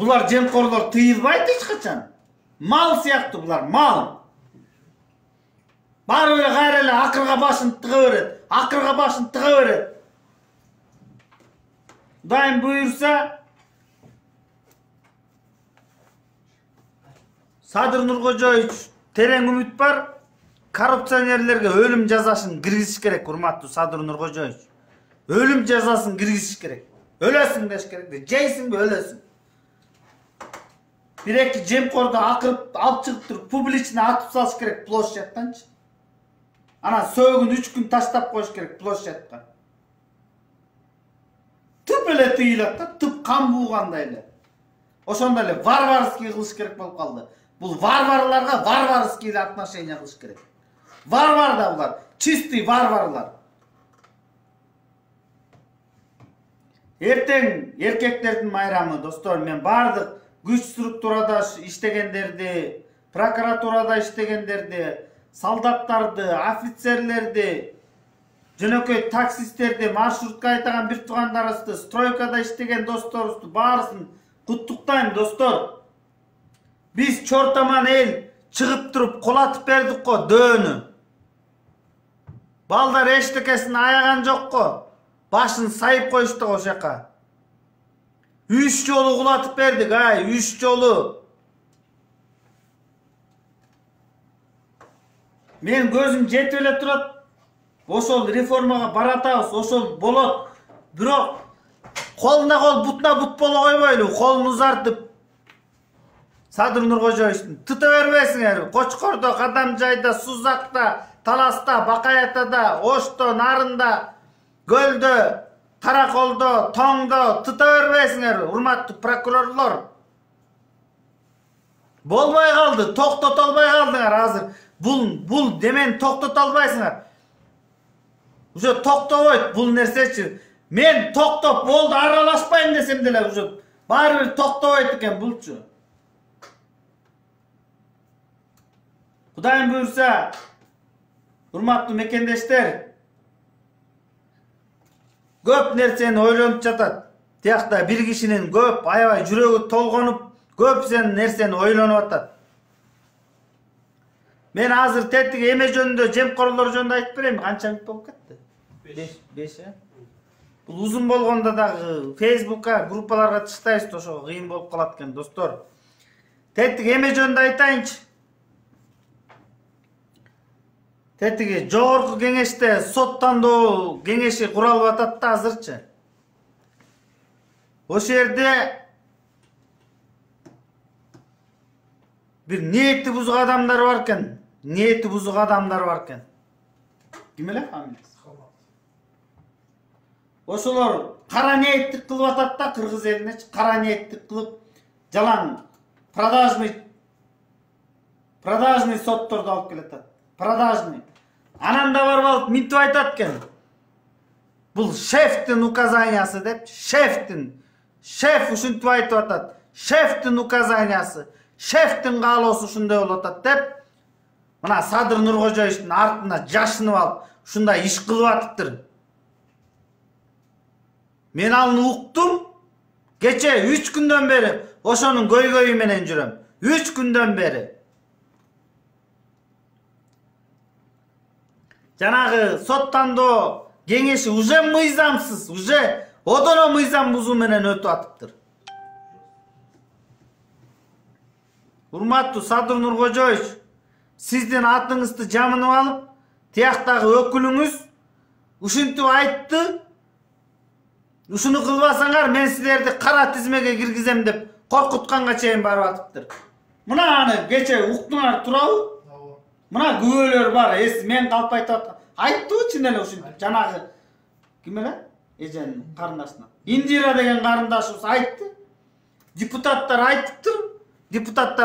Bular жемқорлор тыйылбайт эч качан. Мал сыяктуу булар, мал. Баары эле кайра эле акырга башын тыга берет, акырга башын тыга берет. Дайым буйрса Садыр Нуркожоевич терең үмүт бар. Коррупционерлерге өлүм жазасын киргизиш керек, урматтуу Садыр Нуркожоевич. Өлүм жазасын киргизиш керек. Өлөсүң деш керек, жейсиңби өлөсүң. Бир-эки жемқорду акырып алып чыгып туруп публично атып салыш керек площадьтанчы. Ана сөөгүн 3 күн таштап коюш керек площадька. Түп эле тыйылат да, түп кан буугандай эле. Ошондой эле варварский кылыш керек болуп калды. Бул варварларга варварский отношение кылыш керек. Варвар да булар, чистый варварлар. Эртең эркектердин майрамы, достор, мен бардык күч структурада иштегендерди, прокуратурада иштегендерди, солдаттарды, офицерлерди, жөнөкөй таксисттерди, маршрутка айтаган бир туугандарыбызды, стройкада иштеген досторубузду баарысын куттуктайм, достор. Биз чортаман эл чыгып туруп кулатып бердик го дөөнү. Балдар эчтекесин аяган жок го. Башын сайып коюшту ошол жака. 3 жолу кулатып бердик, 3 жолу. Мен көзүм жетип эле турат. Ошол реформага баратабыз, ошол болот. Бирок колуна кол, бутуна бут боло койбойлу, колун узартып Садыр Нуркожоевичтин тута бербейсиңер. Кочкордо, Кадамжайда, Сузакта, Таласта, Бакаятада, Ошто, Нарында, Көлдө, Караколдо, Тоңдо тута бербейсиңер, урматтуу прокурорлор. Болбой калды, токтото албай калдыңар азыр. Бул демени токтото албайсыңар. Уже токтобойт бул нерсечи. Мен токтоп болду, аралашпайм десем деле уже баары бир токтобойт экен булчу. Кудайым буйрса, урматтуу мекендештер, көп нерсени ойлонуп жатат. Тиякта бир кишинин көп аябай жүрөгү толгонуп, көп нерсени ойлонуп атат. Мен азыр тетиги эме жөнүндө, жемкорлор жөнүндө айтып берейин. Канча мүнөт болуп кетти? 5. Бул узун болгондо дагы Facebook'ка, группаларга чыктайбыз, ошо кыйын болуп калат экен, достор. Тетиги эме жөнүндө айтайынчы. Тетиги жогорку кеңеште сот тандоо кеңеши куралып атат да азырчы. Ошол жерде бир ниети бузук адамдар бар экен. Ким эле фамилиясы? Ошолор кара ниеттик кылып атат да, кыргыз элине кара ниеттик кылып, жалаң продажный сотторду алып келатат. Продажный. Анан да барып алып минтип айтат экен. Бул шефтин указаниясы деп, шеф ушинтип айтып атат. Шефтин указаниясы, шефтин каалоосу ушундай болуп атат деп, мына Садыр Нуркожоевичтин артына жашынып алып, ушундай иш кылып атыптыр. Мен аны уктум. Кече 3 күндөн бери ошонун көйгөйү менен жүрөм. 3 күндөн бери. Жанагы сот тандоо кеңеши уже мыйзамсыз, уже одоно мыйзам бузуу менен өтүп атыптыр. Урматтуу Садыр Нуркожоевич, сиздин атыңызды жамынып алып, тияктагы өкүлүңүз ушинтип айтты. Ушуну кылбасаңар, мен силерди кара тизмеге киргизем деп коркутканга чейин барып атыптыр. Мына аны кече уктуңар турабы? Мына күбөлөр бар, мен калп айтып аткан. Айттыбы чын эле ушинтип, жанагы ким эле? Эженин карындашына. Индира деген карындашыбыз айтты. Депутаттар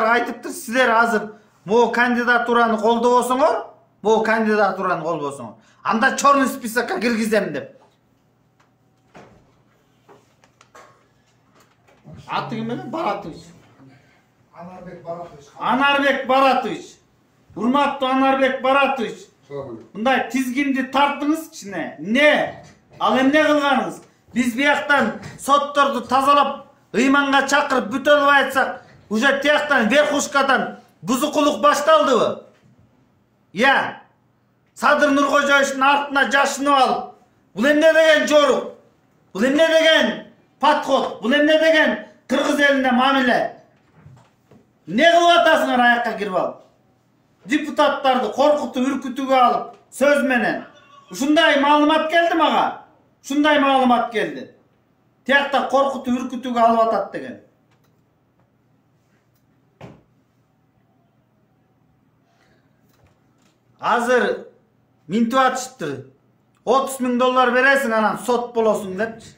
айтыптыр, силер азыр могу кандидатураны колдобосоңор, анда черный списокко киргизем деп. Аты ким эле? Баратович. Анарбек Баратович. Урматтуу Анарбек Баратович. Мындай тизгинди тартыңыз кичине. Ал эмне кылганыңыз? Биз бияктан сотторду тазалап, ыйманга чакырып бүтөлүп айтсак, уже тияктан верхушкадан бузукулук башталдыбы? Я, Садыр Нуркожоевичтин артына жашынып алып, бул эмне деген жорук? Бул эмне деген подход? Бул эмне деген кыргыз элине мамиле? Не кылып атасыңар аякка кирип алып? Депутаттарды коркутуп, үркүтүүгө алып, сөз менен. Ушундай маалымат келди мага. Ушундай маалымат келди. Тиякта коркутуп, үркүтүүгө алып атат деген. Азыр минтип атышыптыр. 30 000 доллар бересиң, анан сот болосуң депчи.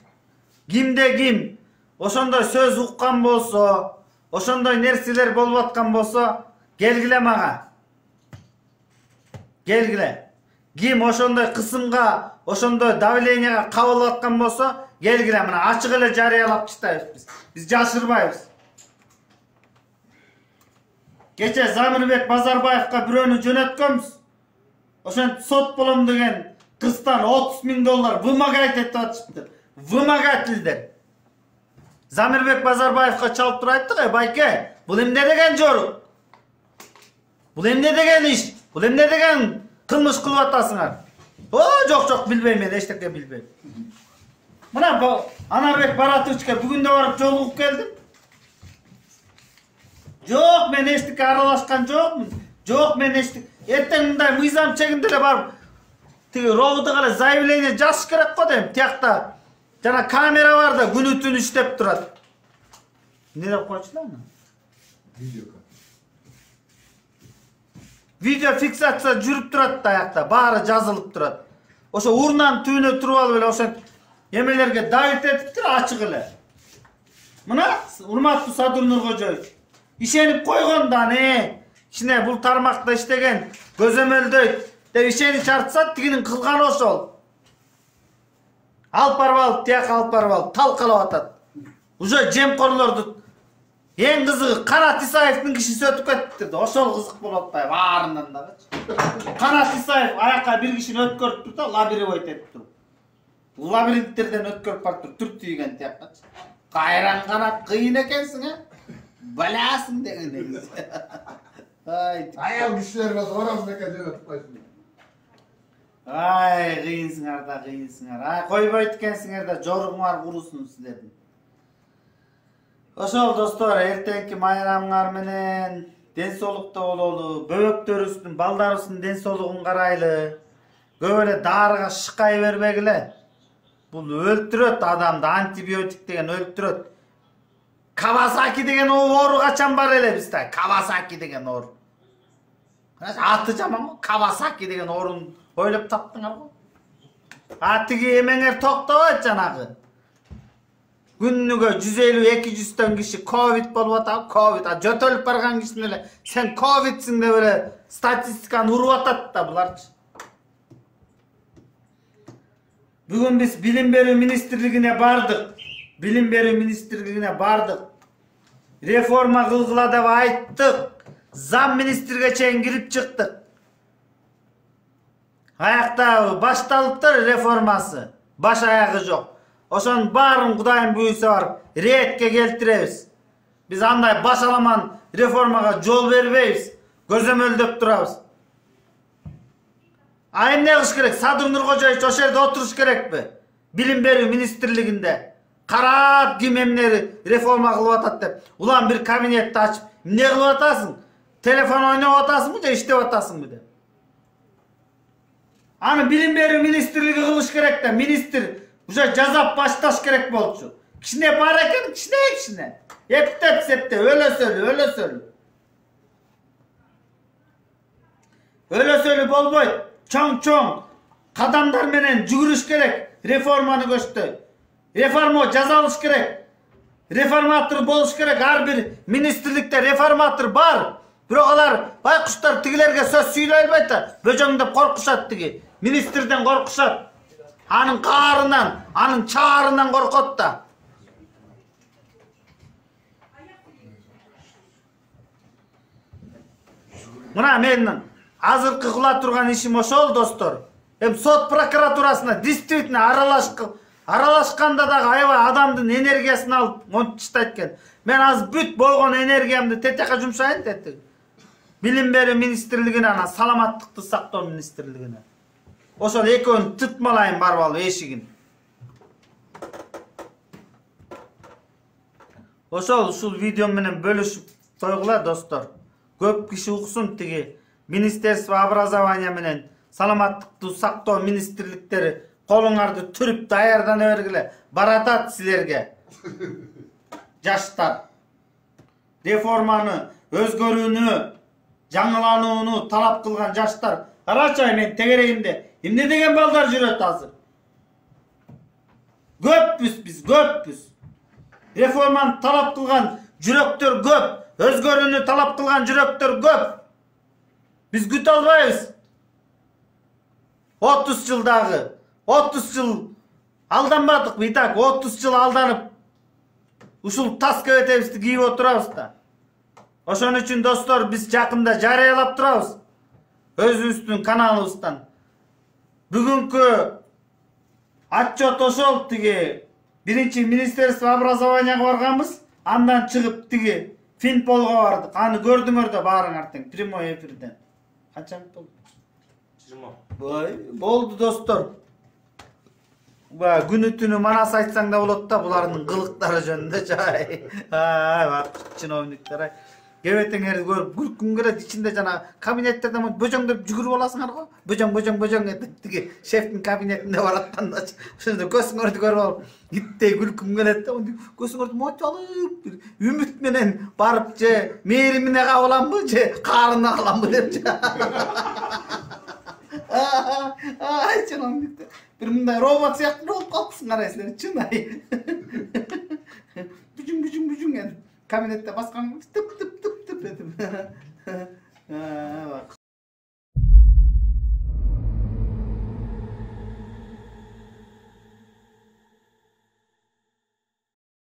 Кимде ким ошондой сөз уккан болсо, ошондой нерселер болуп аткан болсо, келгиле мага. Келгиле. Ким ошондой кысымга, ошондой давленияга кабылып аткан болсо, келгиле, мына ачык эле жарыялап чыктайбыз биз. Биз жашырбайбыз. Кече Замирбек Базарбаевга бирөөнү жөнөткөнбүз. Ошентип сот болом деген кыздан 30 000 доллар вымогать этип атышыптыр. Вымогательдер. Замирбек Базарбаевга чалып туруп айттык, байке, бул эмне деген жорук? Бул эмне деген иш? Бул эмне деген кылмыш кылып атасыңар? Жок, билбейм мен, эчтеке билбейм. Мына Анарбек Баратовичке бүгүн да барып жолугуп келдим. Жок, мен эчтеке аралашкан жокмун. Жок, мен эчтеке. Эртең мындай мыйзам чегинде эле барып тиги ровдуга эле заявление жазыш керек го дейм. Тиякта жана камера бар да күнү түнү иштеп турат. Не деп койчулар аны? Видео фиксация жүрүп турат да аякта, баары жазылып турат. Ошо урнанын түбүнө туруп алып эле ошо эмелерге давит этиптир ачык эле. Мына урматтуу Садыр Нуркожоевич ишенип койгон да, кичине бул тармакта иштеген көзөмөлдөйт деп ишенич артса, тигинин кылганы ошол. Алып барып алып, тияк алып барып алып, талкалап атат. Уже жемкорлорду эң кызыгы Канат Исаевдин кишиси өтүп кетти. Ошол кызык болуп атпайбы? Баарынан дагы. Канат Исаев аякка бир кишини өткөрүп туруп да, лабиринт этип туруп. Лабиринттерден өткөрүп барып туруп, түр тийген тияккачы. Кайран Канат, кыйын экенсиң, баласың деген. Аял кишилерге орамыз экен жөнөтүп койсуң. Кыйынсыңар да, кыйынсыңар. Койбойт экенсиңер да, жорugуңар курусун силердин. Ошол достор, эртеңки майрамыңар менен ден соолукта бололу, бөбөктөрүбүздүн, балдарыбыздын ден соолугун карайлы. Көп эле дарыга шыкай бербегиле. Бул өлтүрөт адамды, антибиотик деген өлтүрөт. Кавасаки деген оору качан бар эле бизде? Кавасаки деген оору. Аты жаман го, Кавасаки деген оорун ойлоп таптыңар го. Тиги эмеңер токтобойт жанагы. Күнүгө 150-200 киши ковид болуп атат, ковид. Жөтөлүп барган кишини эле сен ковидсиң деп эле статистиканы уруп атат да буларчы. Бүгүн биз билим берүү министрлигине бардык. Билим берүү министрлигине бардык. Реформа кылгыла деп айттык. Зам министрге чейин кирип чыктык. Аякта башталыптыр реформасы. Баш аягы жок. Ошонун баарын Кудайым буйруса барып ретке келтиребиз. Биз андай башаламан реформага жол бербейбиз. Көзөмөлдөп турабыз. Эмне кылыш керек? Садыр Нуркожоевич ошол жерде отуруш керекпи? Билим берүү министрлигинде карап ким эмне реформа кылып атат деп. Улам бир кабинетти ачып, эмне кылып атасың? Телефон ойноп атасыңбы же иштеп атасыңбы деп. Аны билим берүү министрлиги кылыш керек да, министр уже жазап башташ керек болчу. Кичине бар экен, кичине. Эптеп-септеп, өлөсөлү. Өлөсөлү болбойт. Чоң кадамдар менен жүгүрүш керек. Реформаны көчтөй. Реформа жазалыш керек. Реформатор болуш керек. Ар бир министрликте реформатор бар. Бирок алар байкуштар тигилерге сөз сүйлөй албайт да. Бөжөң деп коркушат тиги. Министрден коркушат. Анын каарынан, анын чаарынан коркот да. Мына мен азыркы кыла турган ишим ошол достор. Сот прокуратурасына действительно Aralashkanda dagы аябай адамдын энергиясын алып монтиштайт экен. Мен азыр бүт болгон энергиямды тетека жумшайын дедим. Билим берүү министрлигине, ана саламаттыкты сактоо министрлигине. Ошол экөөнү тытмалайын барып алып эшигин. Ушул видео менен бөлүшүп койгула достор. Көп киши уксун тиги Министерство образования менен саламаттыкты сактоо министрликтери колуңарды түрүп даярдана бергиле. Баратат силерге. Жаштар. Реформаны, өзгөрүүнү, жаңыланууну талап кылган жаштар. Карачай мен тегерегимде эмне деген балдар жүрөт азыр? Көппүз биз, көппүз. Реформаны талап кылган жүрөктөр көп, өзгөрүүнү талап кылган жүрөктөр көп. Биз күтө албайбыз. 30 жылдагы 30 жыл алданбадык мы так, 30 жыл алданып ушул тас кебетебизди кийип отурабыз да. Ошон үчүн достор, биз жакында жарыялап турабыз өзүбүздүн каналыбыздан. Бүгүнкү отчет ошол тиги биринчи Министерство образованияга барганбыз, андан чыгып тиги Финполго бардык. Аны көрдүңөр да баарыңар тең прямой эфирден. Канча минут болду? 20. Болду достор. Күнү түнү манас айтсаң да болот да, булардын кылыктары жөнүндө жай. Чиновниктер. Кебетеңерди көрүп күлкүм келет, ичинде жана кабинеттерден бөжөңдөп жүгүрүп аласыңар го. Бөжөң этип тиги шефтин кабинетинде баратканда ошондо көзүңөрдү көрүп алып, иттей күлкүм келет да. Көзүңөрдү моталып, бир үмүт менен барып же мээримине кабыламбы, же каарына каламбы деп. Ай, чиновниктер. Бир мындай робот сыяктуу болуп калыпсың карайсыңар, чынай. Бүжүң этип кабинетте баскан тып этип. Бак.